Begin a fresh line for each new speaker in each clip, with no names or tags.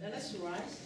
Let us rise.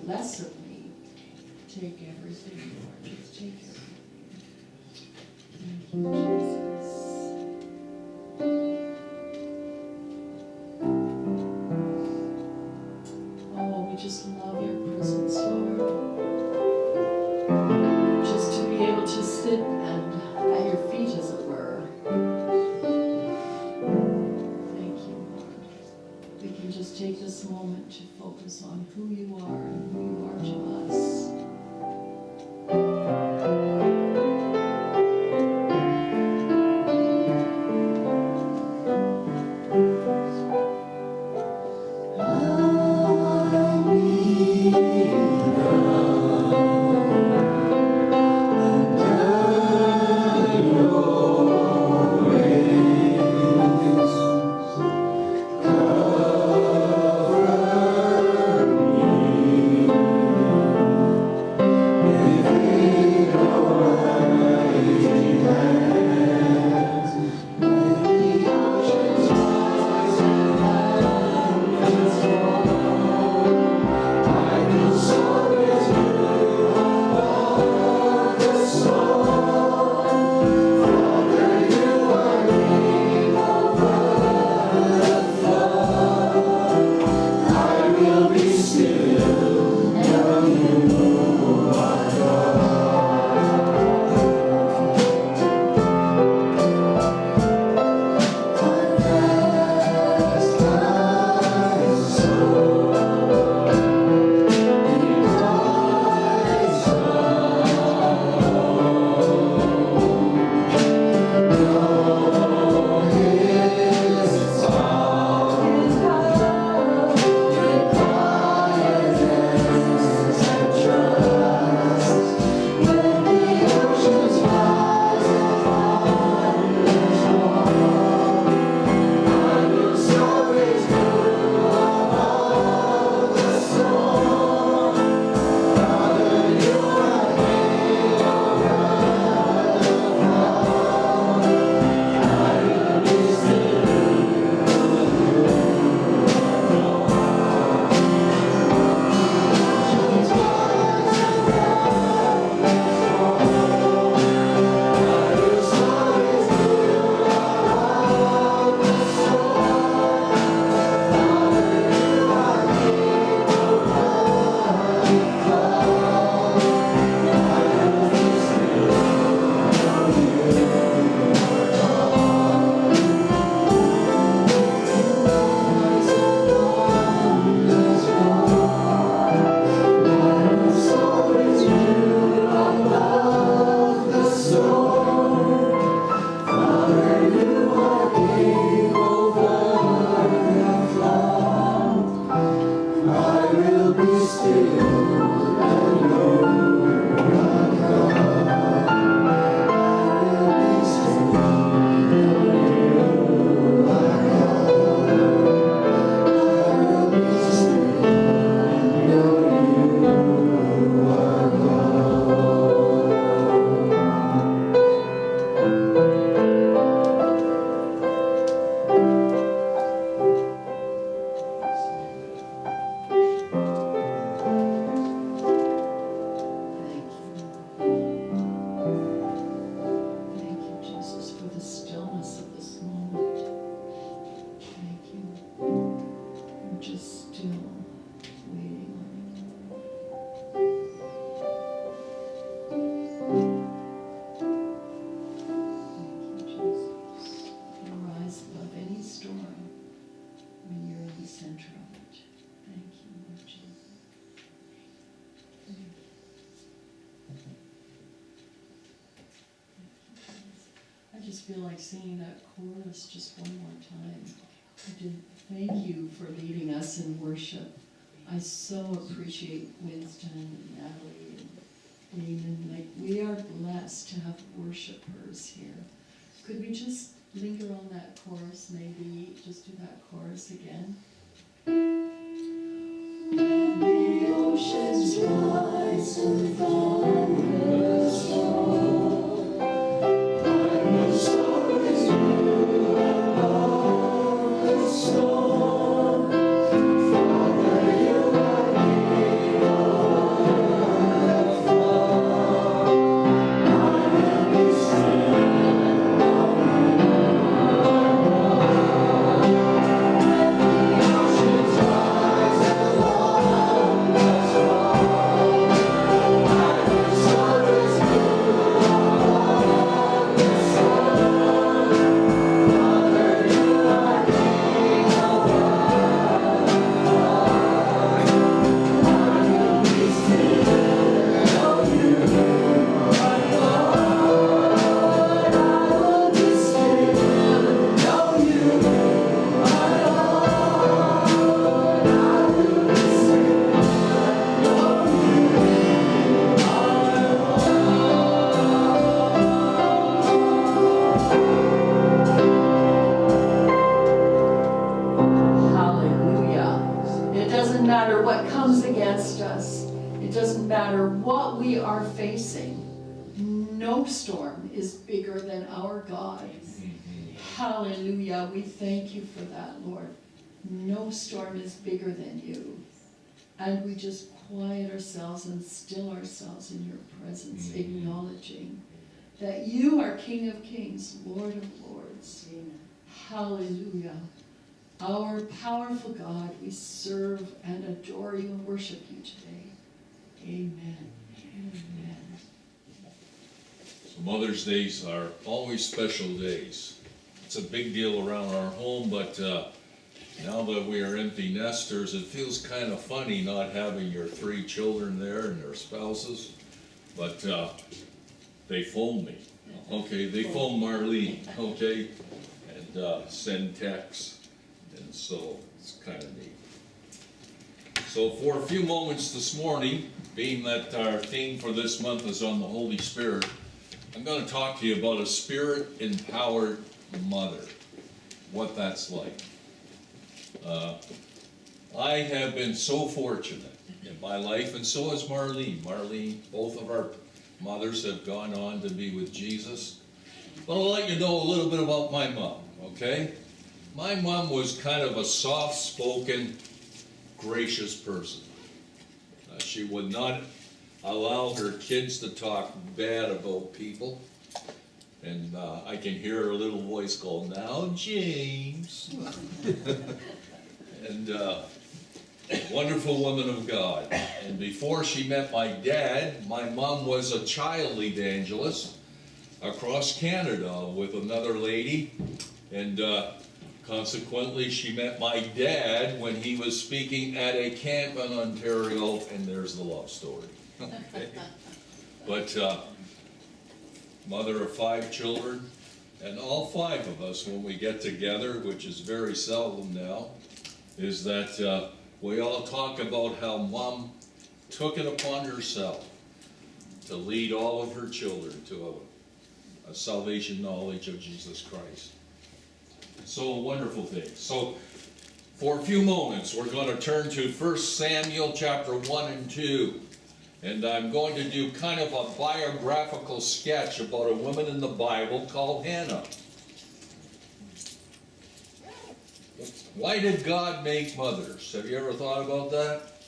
less of me. Take everything, Lord. Just take everything. Thank you, Jesus. Oh, we just love your presence, Lord. Just to be able to sit and at your feet, as it were. Thank you, Lord. We can just take this moment to focus on who you are and who you are to us. Feel like singing that chorus just one more time. Thank you for leading us in worship. I so appreciate Winston and Natalie and Eamon. Like, we are blessed to have worshipers here. Could we just linger on that chorus, maybe just do that chorus again? When the oceans rise and thunders roll, storm, Father, you are King of doesn't matter what comes against us. It doesn't matter what we are facing. No storm is bigger than our God. Hallelujah. We thank you for that, Lord. No storm is bigger than you. And we just quiet ourselves and still ourselves in your presence, acknowledging that you are King of Kings, Lord of Lords. Hallelujah. Our powerful God, we serve and adore you and worship you today. Amen. Amen.
So Mother's Days are always special days. It's a big deal around our home, but now that we are empty nesters, it feels kind of funny not having your 3 children there and their spouses. But they phone me, okay? They phone Marlene, okay? And send texts. And so it's kind of neat. So for a few moments this morning, being that our theme for this month is on the Holy Spirit, I'm going to talk to you about a Spirit-empowered mother, what that's like. I have been so fortunate in my life, and so has Marlene. Marlene, both of our mothers have gone on to be with Jesus. But I'll let you know a little bit about my mom, okay? My mom was kind of a soft-spoken, gracious person. She would not allow her kids to talk bad about people. And I can hear her little voice go, "Now, James." And wonderful woman of God. And before she met my dad, my mom was a child evangelist across Canada with another lady. And consequently, she met my dad when he was speaking at a camp in Ontario, and there's the love story. Okay. But mother of 5 children, and all 5 of us, when we get together, which is very seldom now, is that we all talk about how Mom took it upon herself to lead all of her children to a salvation knowledge of Jesus Christ. So a wonderful thing. So for a few moments, we're going to turn to 1 Samuel chapter 1 and 2. And I'm going to do kind of a biographical sketch about a woman in the Bible called Hannah. Why did God make mothers? Have you ever thought about that?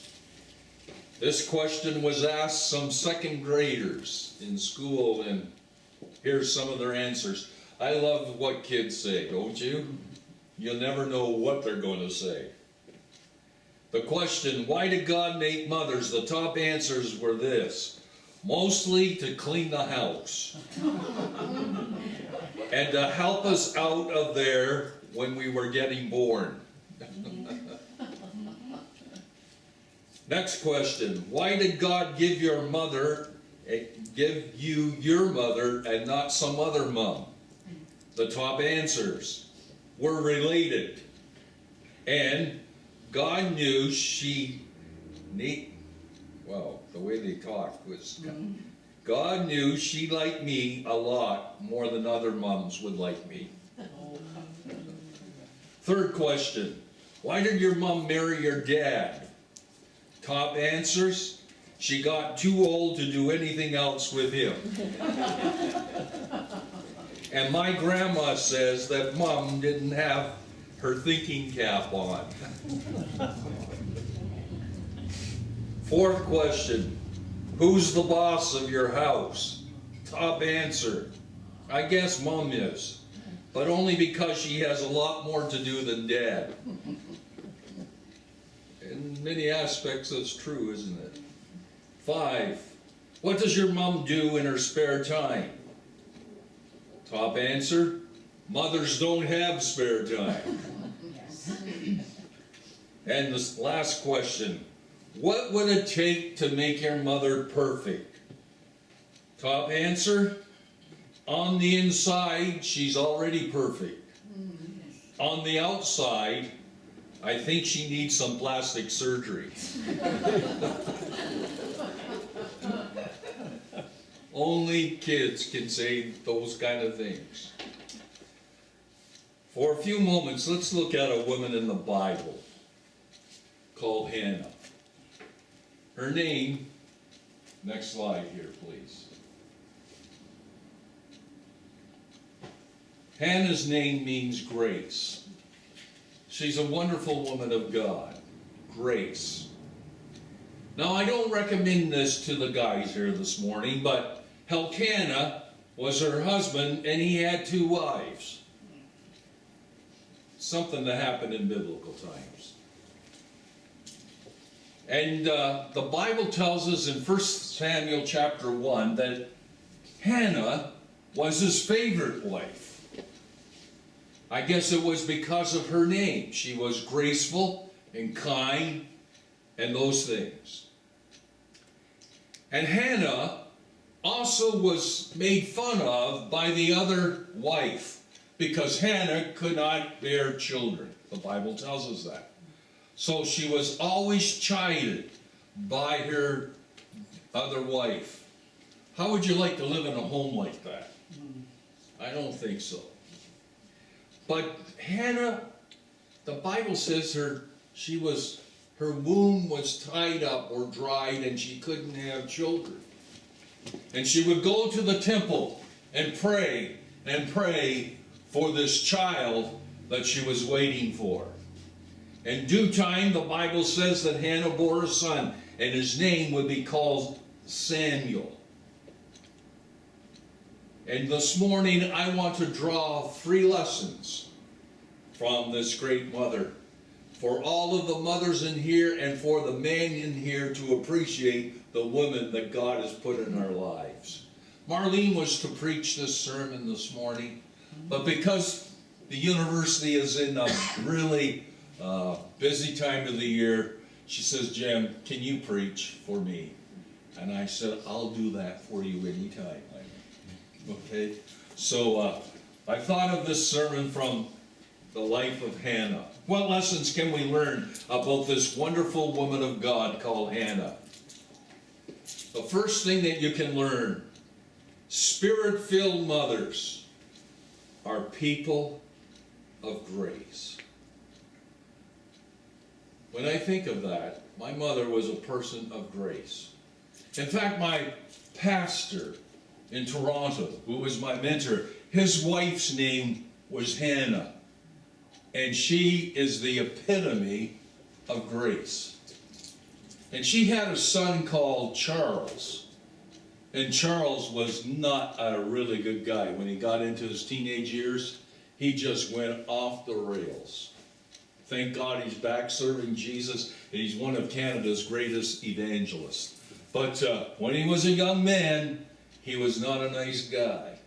This question was asked some 2nd graders in school, and here's some of their answers. I love what kids say, don't you? You'll never know what they're going to say. The question, why did God make mothers? The top answers were this: mostly to clean the house and to help us out of there when we were getting born. Next question, why did God give you your mother and not some other mom? The top answers were related, and God knew the way they talked was, God knew she liked me a lot more than other moms would like me. Third question, why did your mom marry your dad? Top answers, she got too old to do anything else with him. And my grandma says that Mom didn't have her thinking cap on. Fourth question, who's the boss of your house? Top answer, I guess Mom is, but only because she has a lot more to do than Dad. In many aspects that's true, isn't it? 5, what does your mom do in her spare time? Top answer, mothers don't have spare time. And this last question, what would it take to make your mother perfect? Top answer, on the inside, she's already perfect. On the outside, I think she needs some plastic surgery. Only kids can say those kind of things. For a few moments, let's look at a woman in the Bible called Hannah. Her name, next slide here, please. Hannah's name means grace. She's a wonderful woman of God. Grace. Now, I don't recommend this to the guys here this morning, but Elkanah was her husband, and he had 2 wives. Something that happened in biblical times. And the Bible tells us in 1 Samuel chapter 1 that Hannah was his favorite wife. I guess it was because of her name. She was graceful and kind and those things. And Hannah also was made fun of by the other wife because Hannah could not bear children. The Bible tells us that. So she was always chided by her other wife. How would you like to live in a home like that? I don't think so. But Hannah, the Bible says her womb was tied up or dried and she couldn't have children. And she would go to the temple and pray for this child that she was waiting for. In due time, the Bible says that Hannah bore a son, and his name would be called Samuel. And this morning, I want to draw 3 lessons from this great mother, for all of the mothers in here and for the men in here to appreciate the women that God has put in our lives. Marlene was to preach this sermon this morning, but because the university is in a really busy time of the year, she says, Jim, can you preach for me? And I said, I'll do that for you anytime. Okay? So I thought of this sermon from the life of Hannah. What lessons can we learn about this wonderful woman of God called Hannah? The first thing that you can learn, Spirit-filled mothers are people of grace. When I think of that, my mother was a person of grace. In fact, my pastor in Toronto, who was my mentor, his wife's name was Hannah. And she is the epitome of grace. And she had a son called Charles. And Charles was not a really good guy. When he got into his teenage years, he just went off the rails. Thank God he's back serving Jesus, and he's one of Canada's greatest evangelists. But when he was a young man, he was not a nice guy.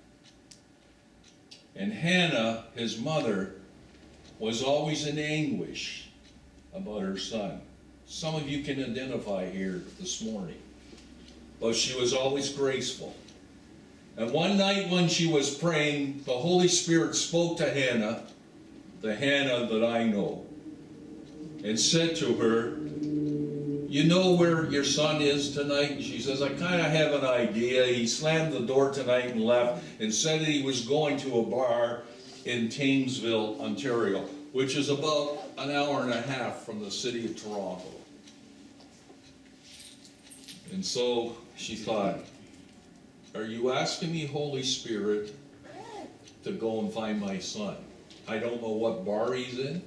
And Hannah, his mother, was always in anguish about her son. Some of you can identify here this morning. But she was always graceful. And one night when she was praying, the Holy Spirit spoke to Hannah, the Hannah that I know, and said to her, you know where your son is tonight? And she says, I kind of have an idea. He slammed the door tonight and left and said that he was going to a bar in Thamesville, Ontario, which is about an hour and a half from the city of Toronto. And so she thought, are you asking me, Holy Spirit, to go and find my son? I don't know what bar he's in.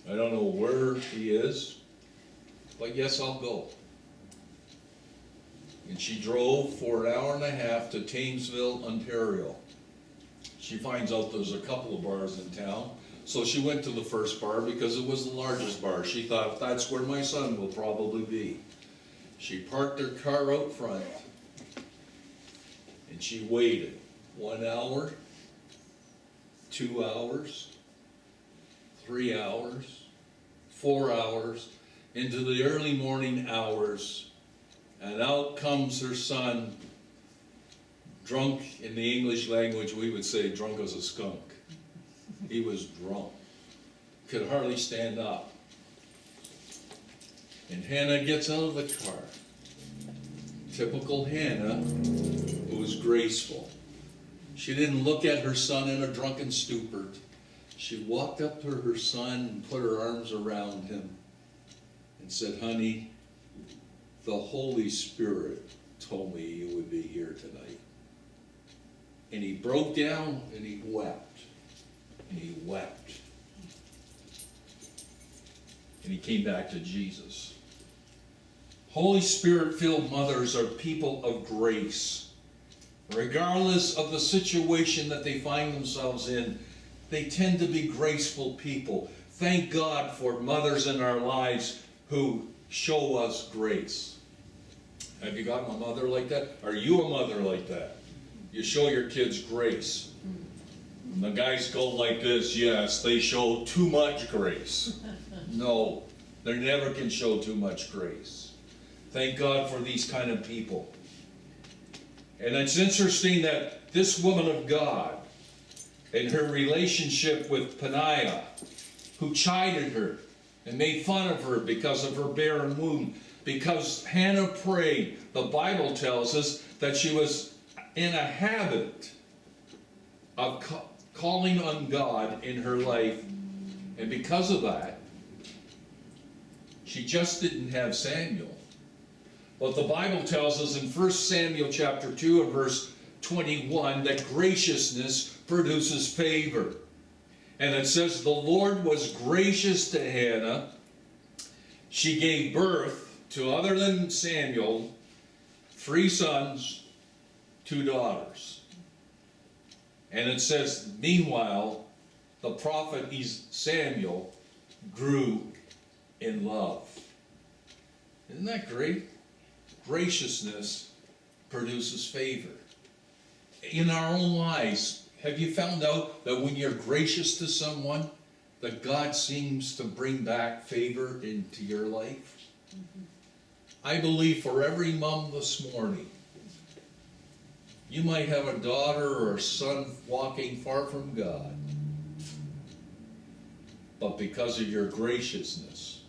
I don't know where he is. But yes, I'll go. And she drove for an hour and a half to Thamesville, Ontario. She finds out there's a couple of bars in town. So she went to the first bar because it was the largest bar. She thought, that's where my son will probably be. She parked her car out front. And she waited 1 hour, 2 hours, 3 hours, 4 hours, into the early morning hours, and out comes her son, drunk. In the English language, we would say drunk as a skunk. He was drunk, could hardly stand up. And Hannah gets out of the car. Typical Hannah, who was graceful. She didn't look at her son in a drunken stupor. She walked up to her son and put her arms around him and said, honey, the Holy Spirit told me you would be here tonight. And he broke down and he wept. And he wept. And he came back to Jesus. Holy Spirit-filled mothers are people of grace. Regardless of the situation that they find themselves in, they tend to be graceful people. Thank God for mothers in our lives who show us grace. Have you got a mother like that? Are you a mother like that? You show your kids grace. And the guys go like this, yes, they show too much grace. No, they never can show too much grace. Thank God for these kind of people. And it's interesting that this woman of God, in her relationship with Peninnah, who chided her and made fun of her because of her barren womb, because Hannah prayed, the Bible tells us that she was in a habit of calling on God in her life, and because of that, she just didn't have Samuel. But the Bible tells us in 1 Samuel chapter 2 and verse 21 that graciousness produces favor. And it says, the Lord was gracious to Hannah. She gave birth to, other than Samuel, 3 sons, 2 daughters. And it says, meanwhile, the prophet Samuel grew in love. Isn't that great? Graciousness produces favor. In our own lives, have you found out that when you're gracious to someone, that God seems to bring back favor into your life? I believe for every mom this morning, you might have a daughter or a son walking far from God, but because of your graciousness,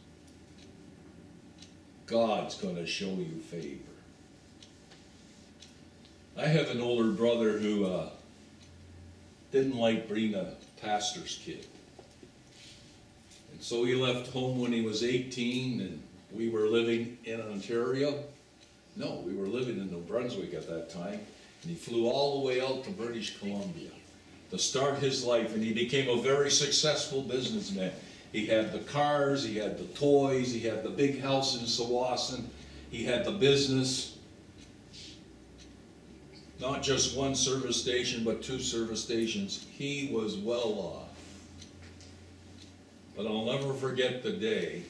God's going to show you favor. I have an older brother who didn't like being a pastor's kid. And so he left home when he was 18, and we were living in Ontario. No, we were living in New Brunswick at that time. And he flew all the way out to British Columbia to start his life, and he became a very successful businessman. He had the cars, he had the toys, he had the big house in Sawasan, he had the business. Not just one service station, but 2 service stations. He was well off. But I'll never forget the day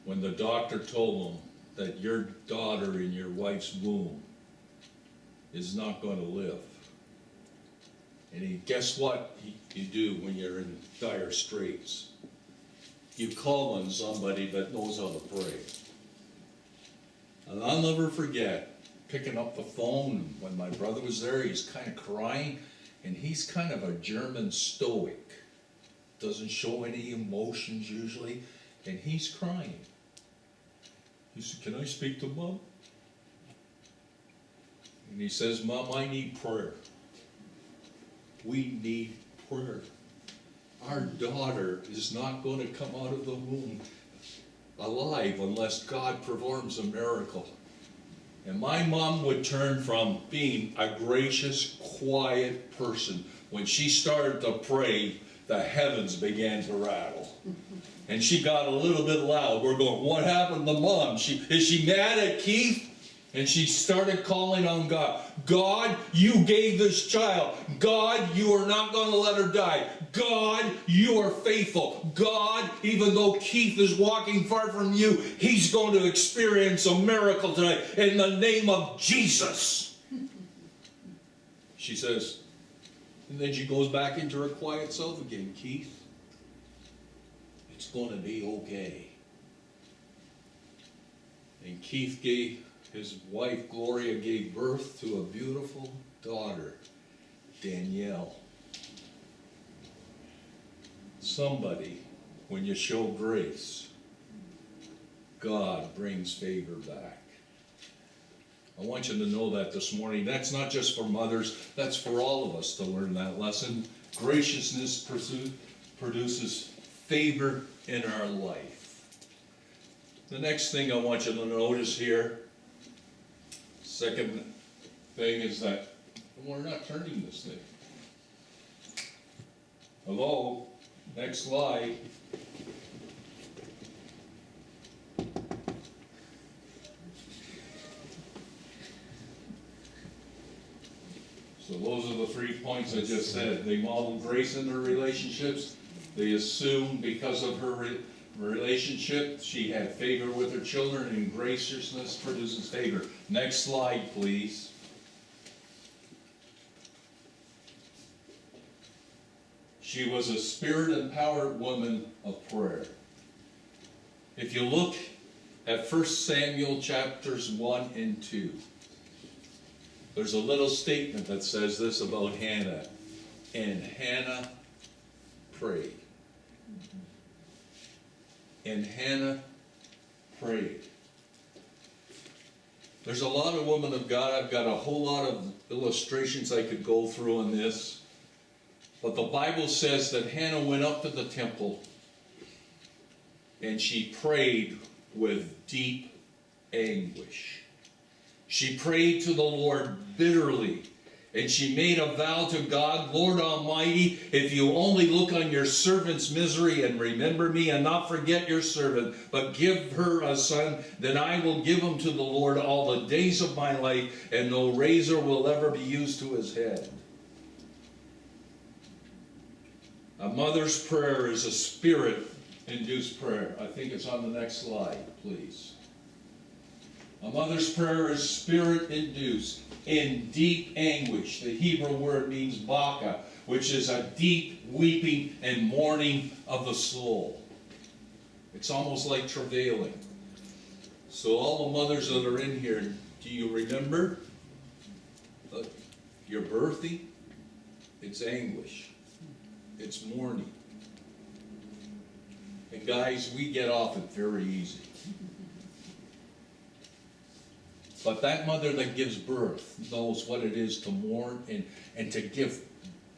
when the doctor told him that your daughter in your wife's womb is not going to live. And guess what you do when you're in dire straits? You call on somebody that knows how to pray. And I'll never forget picking up the phone when my brother was there. He's kind of crying, and he's kind of a German stoic. Doesn't show any emotions usually, and he's crying. He said, "Can I speak to Mom?" And he says, "Mom, I need prayer. We need prayer. Our daughter is not going to come out of the womb alive unless God performs a miracle." And my mom would turn from being a gracious, quiet person. When she started to pray, the heavens began to rattle. And she got a little bit loud. We're going, "What happened to Mom? Is she mad at Keith?" And she started calling on God. "God, you gave this child. God, you are not going to let her die. God, you are faithful. God, even though Keith is walking far from you, he's going to experience a miracle tonight in the name of Jesus." She says, and then she goes back into her quiet self again. "Keith, it's going to be okay." And Keith his wife Gloria gave birth to a beautiful daughter, Danielle. Somebody, when you show grace, God brings favor back. I want you to know that this morning. That's not just for mothers, that's for all of us to learn that lesson. Graciousness produces favor in our life. The next thing I want you to notice here, second thing is that we're not turning this thing. Hello? Next slide. So those are the 3 points I just said. They model grace in their relationships. They assume because of her relationship, she had favor with her children, and graciousness produces favor. Next slide, please. She was a spirit-empowered woman of prayer. If you look at 1 Samuel chapters 1 and 2, there's a little statement that says this about Hannah. And Hannah prayed. And Hannah prayed. There's a lot of women of God. I've got a whole lot of illustrations I could go through on this. But the Bible says that Hannah went up to the temple and she prayed with deep anguish. She prayed to the Lord bitterly, and she made a vow to God, Lord Almighty, if you only look on your servant's misery and remember me and not forget your servant, but give her a son, then I will give him to the Lord all the days of my life, and no razor will ever be used to his head. A mother's prayer is a spirit-induced prayer. I think it's on the next slide, please. A mother's prayer is spirit-induced in deep anguish. The Hebrew word means baka, which is a deep weeping and mourning of the soul. It's almost like travailing. So all the mothers that are in here, do you remember your birthing? It's anguish. It's mourning. And guys, we get off it very easy. But that mother that gives birth knows what it is to mourn and to give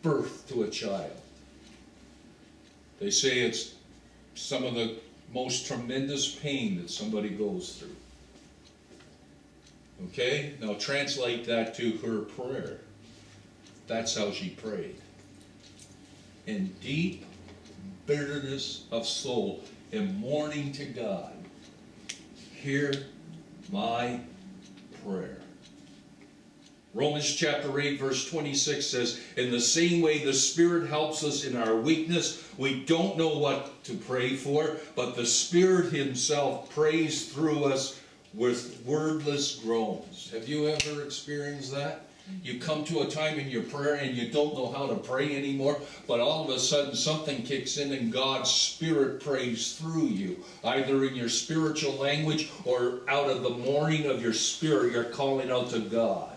birth to a child. They say it's some of the most tremendous pain that somebody goes through. Okay? Now translate that to her prayer. That's how she prayed. In deep bitterness of soul and mourning to God, hear my prayer. Romans chapter 8 verse 26 says, in the same way the Spirit helps us in our weakness. We don't know what to pray for, but the Spirit Himself prays through us with wordless groans. Have you ever experienced that? You come to a time in your prayer and you don't know how to pray anymore, but all of a sudden something kicks in and God's Spirit prays through you. Either in your spiritual language or out of the mourning of your spirit, you're calling out to God.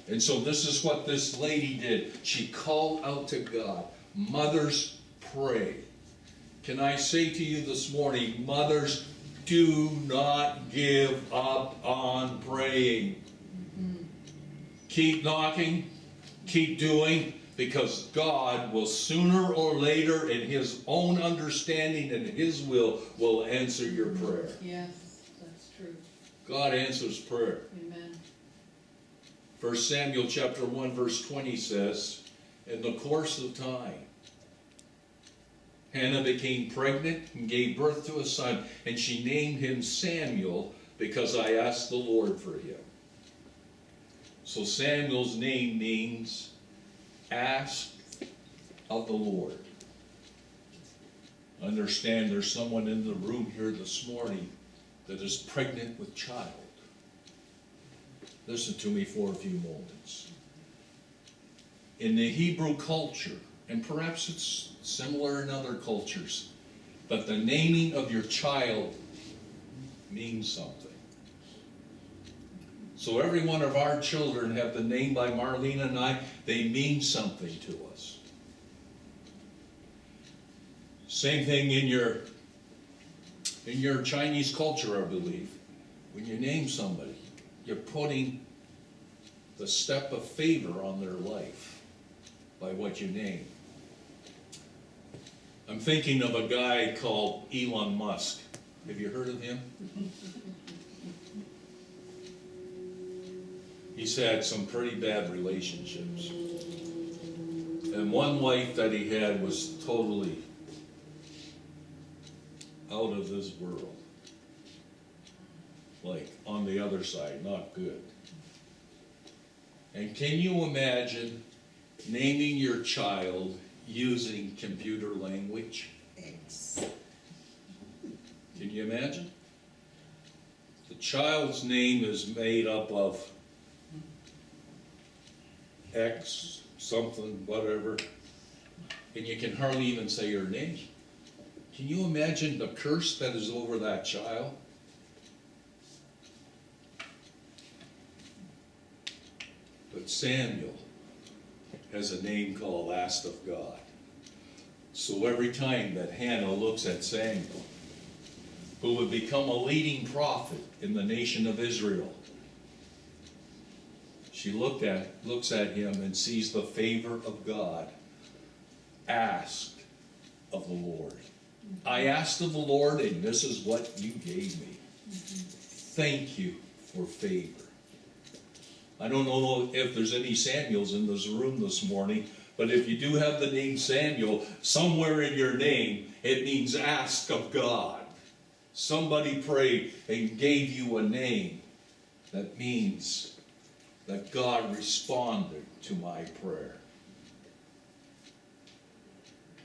And so this is what this lady did. She called out to God. Mothers, pray. Can I say to you this morning, mothers, do not give up on praying. Keep knocking, keep doing, because God will sooner or later, in His own understanding and His will answer your prayer.
Yes, that's true.
God answers prayer.
Amen.
1 Samuel chapter 1 verse 20 says, in the course of time, Hannah became pregnant and gave birth to a son, and she named him Samuel because I asked the Lord for him. So Samuel's name means ask of the Lord. Understand there's someone in the room here this morning that is pregnant with child. Listen to me for a few moments. In the Hebrew culture, and perhaps it's similar in other cultures, but the naming of your child means something. So every one of our children have the name by Marlene and I. They mean something to us. Same thing in your Chinese culture, I believe. When you name somebody, you're putting the step of favor on their life by what you name. I'm thinking of a guy called Elon Musk. Have you heard of him? He's had some pretty bad relationships. And one wife that he had was totally out of this world. Like, on the other side, not good. And can you imagine naming your child using computer language? Can you imagine? The child's name is made up of X, something, whatever, and you can hardly even say your name. Can you imagine the curse that is over that child? But Samuel has a name called Last of God. So every time that Hannah looks at Samuel, who would become a leading prophet in the nation of Israel, she looks at him and sees the favor of God. Asked of the Lord. I asked of the Lord, and this is what you gave me. Thank you for favor. I don't know if there's any Samuels in this room this morning, but if you do have the name Samuel, somewhere in your name, it means ask of God. Somebody prayed and gave you a name that means that God responded to my prayer.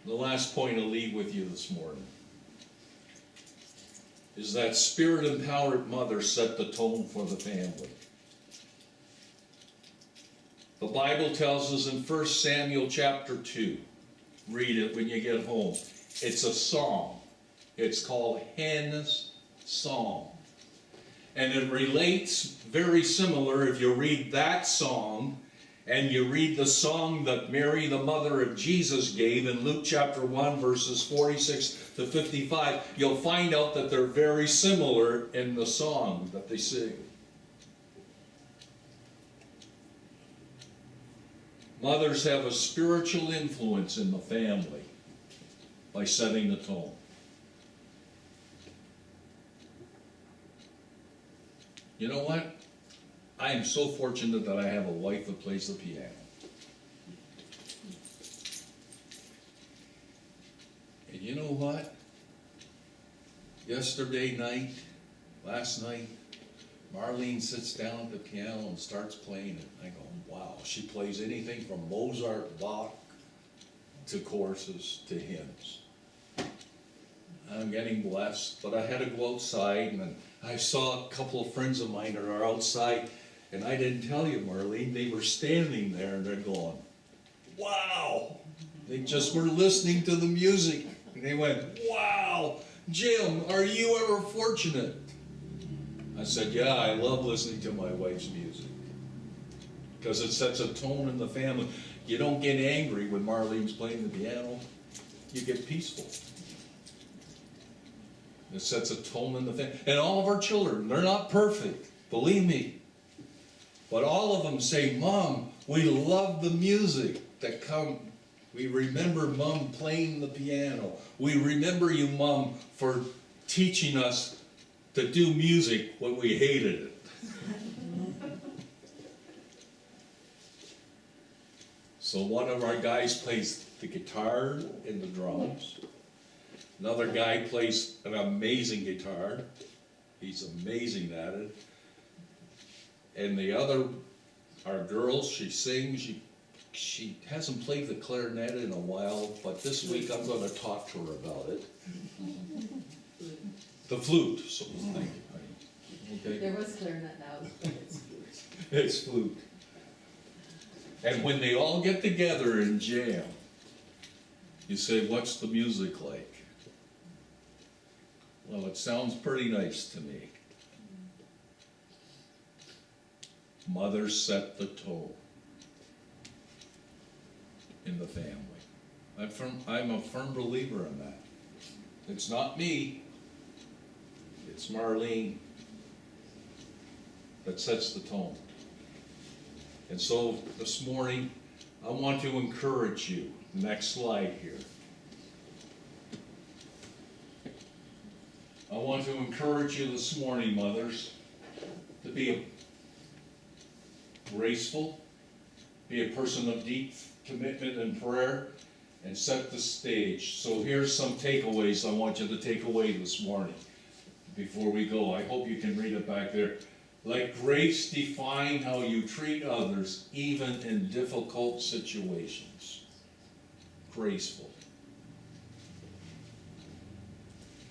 The last point I'll leave with you this morning is that Spirit-empowered mother set the tone for the family. The Bible tells us in 1 Samuel chapter 2, read it when you get home. It's a song. It's called Hannah's Song. And it relates very similar if you read that song and you read the song that Mary, the mother of Jesus, gave in Luke chapter 1, verses 46 to 55. You'll find out that they're very similar in the song that they sing. Mothers have a spiritual influence in the family by setting the tone. You know what? I am so fortunate that I have a wife that plays the piano. And you know what? Last night, Marlene sits down at the piano and starts playing it. I go, wow, she plays anything from Mozart, Bach, to choruses, to hymns. I'm getting blessed, but I had to go outside, and I saw a couple of friends of mine that are outside, and I didn't tell you, Marlene, they were standing there, and they're going, wow! They just were listening to the music, and they went, wow! Jim, are you ever fortunate? I said, yeah, I love listening to my wife's music, because it sets a tone in the family. You don't get angry when Marlene's playing the piano. You get peaceful. It sets a tone in the family. And all of our children, they're not perfect, believe me. But all of them say, Mom, we love the music that comes. We remember Mom playing the piano. We remember you, Mom, for teaching us to do music when we hated it. So one of our guys plays the guitar and the drums. Another guy plays an amazing guitar. He's amazing at it. And the other, our girl, she sings. She hasn't played the clarinet in a while, but this week I'm going to talk to her about it. The flute. So thank you, honey. Okay.
There was clarinet now, but it's flute.
It's flute. And when they all get together and jam, you say, what's the music like? Well, it sounds pretty nice to me. Mothers set the tone in the family. I'm a firm believer in that. It's not me. It's Marlene that sets the tone. And so this morning, I want to encourage you. Next slide here. I I want to encourage you this morning, mothers, to be graceful, be a person of deep commitment and prayer, and set the stage. So here's some takeaways I want you to take away this morning before we go. I hope you can read it back there. Let grace define how you treat others, even in difficult situations. Graceful.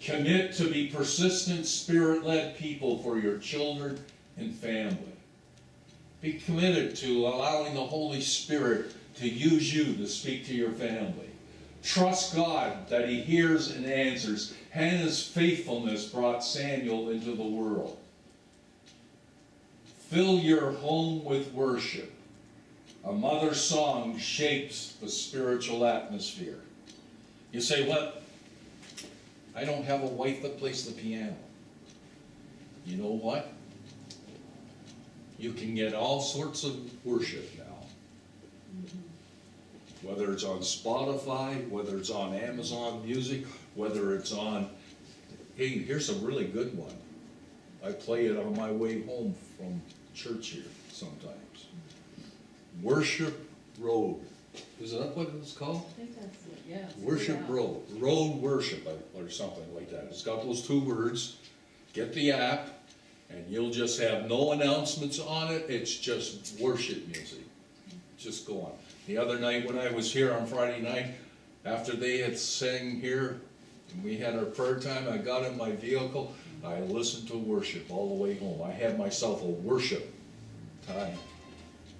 Commit to be persistent, Spirit-led people for your children and family. Be committed to allowing the Holy Spirit to use you to speak to your family. Trust God that He hears and answers. Hannah's faithfulness brought Samuel into the world. Fill your home with worship. A mother's song shapes the spiritual atmosphere. You say, what? I don't have a wife that plays the piano. You know what? You can get all sorts of worship now. Whether it's on Spotify, whether it's on Amazon Music, whether it's on, hey, here's a really good one. I play it on my way home from church here sometimes. Worship Road. Is that what it's called?
I think that's it, yeah.
Worship Road. Road Worship or something like that. It's got those two words. Get the app and you'll just have no announcements on it. It's just worship music. Just go on. The other night when I was here on Friday night, after they had sang here, and we had our prayer time, I got in my vehicle, I listened to worship all the way home. I had myself a worship time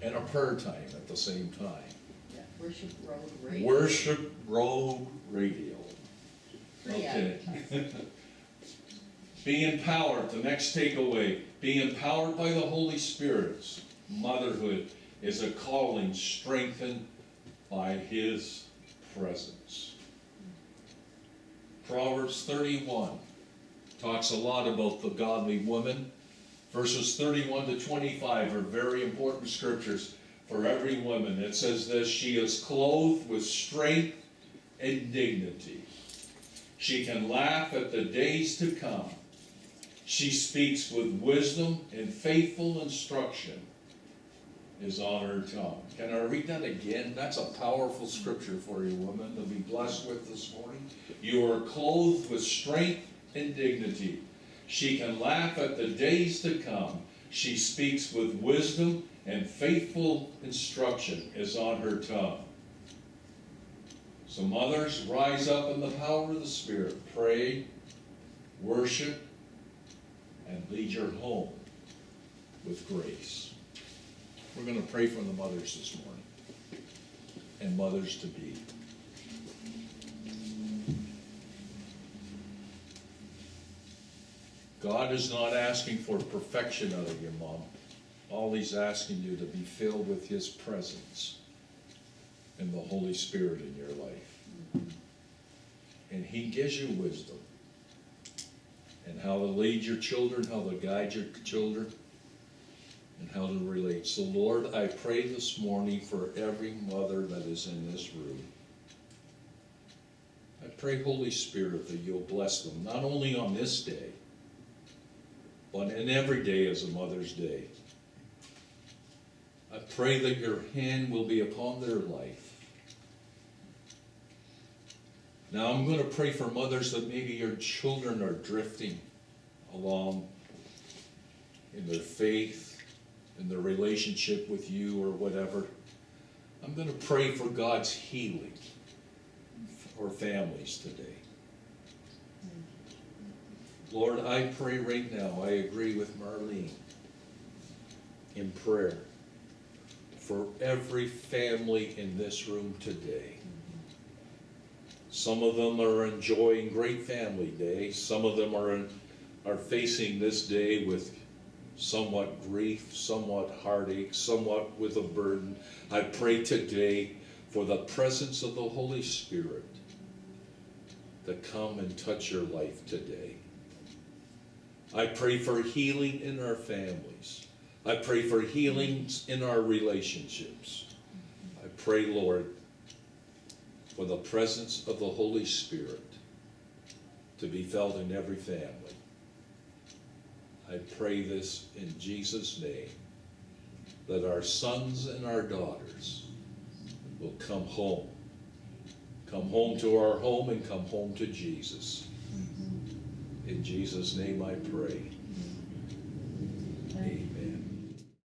and a prayer time at the same time.
Yeah, Worship Road Radio.
Worship Road Radio.
Free
Okay.
advertising.
Be empowered, the next takeaway. Be empowered by the Holy Spirit. Motherhood is a calling strengthened by His presence. Proverbs 31 talks a lot about the godly woman. Verses 31 to 25 are very important scriptures for every woman. It says this, she is clothed with strength and dignity. She can laugh at the days to come. She speaks with wisdom, and faithful instruction is on her tongue. Can I read that again? That's a powerful scripture for you, woman, to be blessed with this morning. You are clothed with strength and dignity. She can laugh at the days to come. She speaks with wisdom, and faithful instruction is on her tongue. So mothers, rise up in the power of the Spirit. Pray, worship, and lead your home with grace. We're going to pray for the mothers this morning and mothers to be. God is not asking for perfection out of your mom. All He's asking you to be filled with His presence and the Holy Spirit in your life. And He gives you wisdom and how to lead your children, how to guide your children, and how to relate. So Lord, I pray this morning for every mother that is in this room. I pray, Holy Spirit, that you'll bless them, not only on this day, but in every day as a Mother's Day. I pray that your hand will be upon their life. Now I'm going to pray for mothers that maybe your children are drifting along in their faith, in their relationship with you or whatever. I'm going to pray for God's healing for families today. Lord, I pray right now, I agree with Marlene in prayer for every family in this room today. Some of them are enjoying great family day. Some of them are facing this day with somewhat grief, somewhat heartache, somewhat with a burden. I pray today for the presence of the Holy Spirit to come and touch your life today. I pray for healing in our families. I pray for healings in our relationships. I pray, Lord, for the presence of the Holy Spirit to be felt in every family. I pray this in Jesus' name, that our sons and our daughters will come home to our home and come home to Jesus. In Jesus' name I pray. Amen.